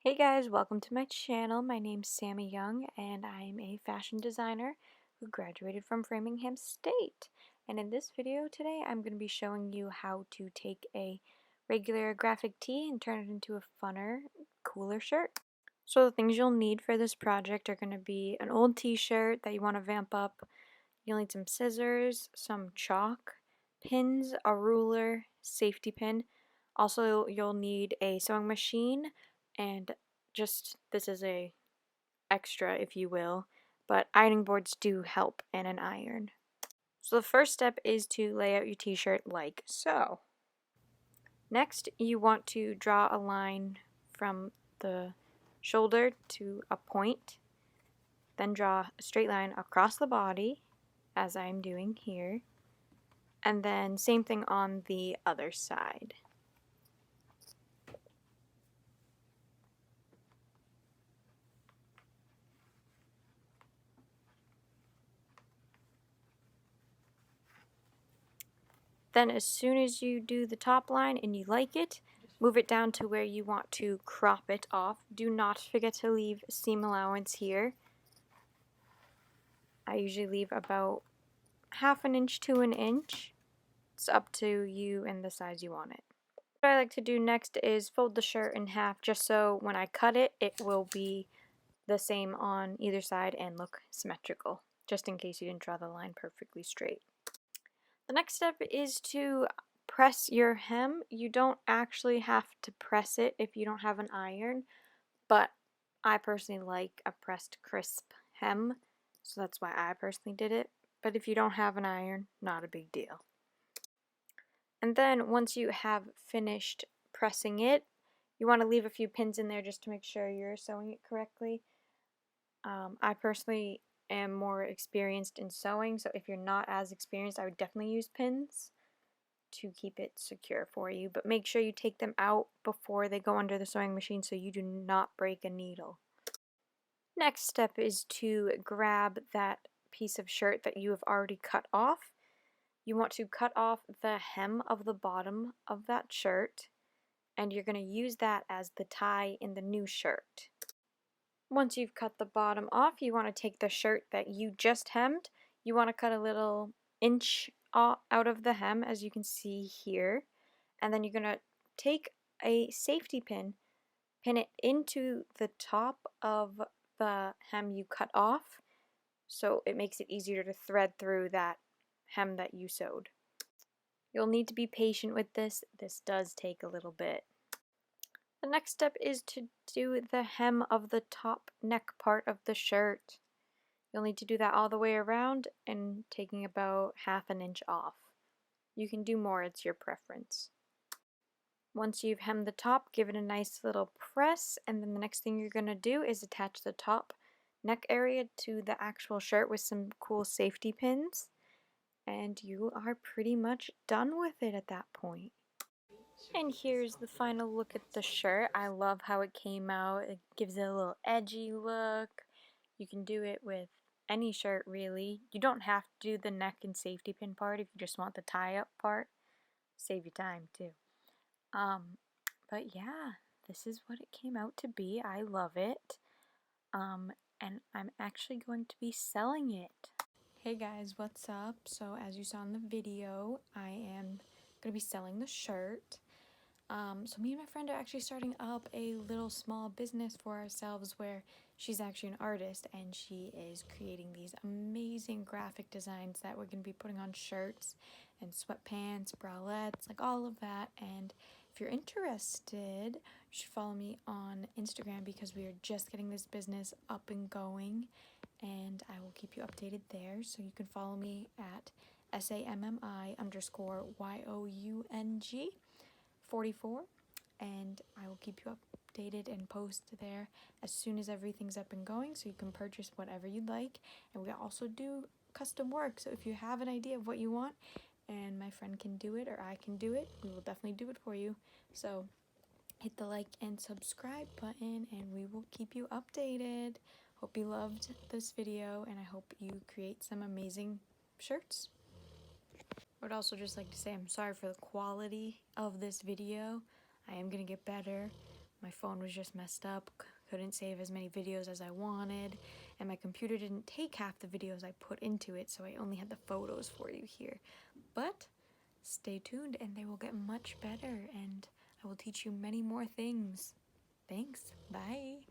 Hey guys, welcome to my channel. My name's Sammy Young and I'm a fashion designer who graduated from Framingham State. And in this video today, I'm going to be showing you how to take a regular graphic tee and turn it into a funner, cooler shirt. So the things you'll need for this project are going to be an old t-shirt that you want to vamp up. You'll need some scissors, some chalk, pins, a ruler, safety pin. Also, you'll need a sewing machine and this is a extra if you will, but ironing boards do help and an iron. So the first step is to lay out your t-shirt like so. Next, you want to draw a line from the shoulder to a point, then draw a straight line across the body as I'm doing here, and then same thing on the other side. Then as soon as you do the top line and you like it, move it down to where you want to crop it off. Do not forget to leave seam allowance here. I usually leave about half an inch to an inch. It's up to you and the size you want it. What I like to do next is fold the shirt in half just so when I cut it, it will be the same on either side and look symmetrical, just in case you didn't draw the line perfectly straight. The next step is to press your hem. You don't actually have to press it if you don't have an iron, but I personally like a pressed crisp hem, so that's why I personally did it. But if you don't have an iron, not a big deal. And then once you have finished pressing it, you want to leave a few pins in there just to make sure you're sewing it correctly. I personally am more experienced in sewing, so if you're not as experienced, I would definitely use pins to keep it secure for you, but make sure you take them out before they go under the sewing machine so you do not break a needle. Next step is to grab that piece of shirt that you have already cut off. You want to cut off the hem of the bottom of that shirt, and you're going to use that as the tie in the new shirt. Once you've cut the bottom off, you want to take the shirt that you just hemmed. You want to cut a little inch out of the hem, as you can see here. And then you're going to take a safety pin, pin it into the top of the hem you cut off, so it makes it easier to thread through that hem that you sewed. You'll need to be patient with this. This does take a little bit. The next step is to do the hem of the top neck part of the shirt. You'll need to do that all the way around and taking about half an inch off. You can do more, it's your preference. Once you've hemmed the top, give it a nice little press, and then the next thing you're going to do is attach the top neck area to the actual shirt with some cool safety pins, and you are pretty much done with it at that point. And here's the final look at the shirt. I love how it came out. It gives it a little edgy look. You can do it with any shirt really. You don't have to do the neck and safety pin part if you just want the tie up part. Save you time too. But yeah, this is what it came out to be. I love it. And I'm actually going to be selling it. Hey guys, what's up? So as you saw in the video, I am going to be selling the shirt. So me and my friend are actually starting up a little small business for ourselves where she's actually an artist and she is creating these amazing graphic designs that we're going to be putting on shirts and sweatpants, bralettes, like all of that. And if you're interested, you should follow me on Instagram because we are just getting this business up and going, and I will keep you updated there. So you can follow me at SAMMI_YOUNG 44, and I will keep you updated and post there as soon as everything's up and going, so you can purchase whatever you'd like. And we also do custom work, so if you have an idea of what you want and my friend can do it or I can do it, we will definitely do it for you. So hit the like and subscribe button and we will keep you updated. Hope you loved this video and I hope you create some amazing shirts. I would also just like to say I'm sorry for the quality of this video. I am going to get better. my phone was just messed up, couldn't save as many videos as I wanted, and my computer didn't take half the videos I put into it, so I only had the photos for you here. But stay tuned and they will get much better, and I will teach you many more things. Thanks. Bye.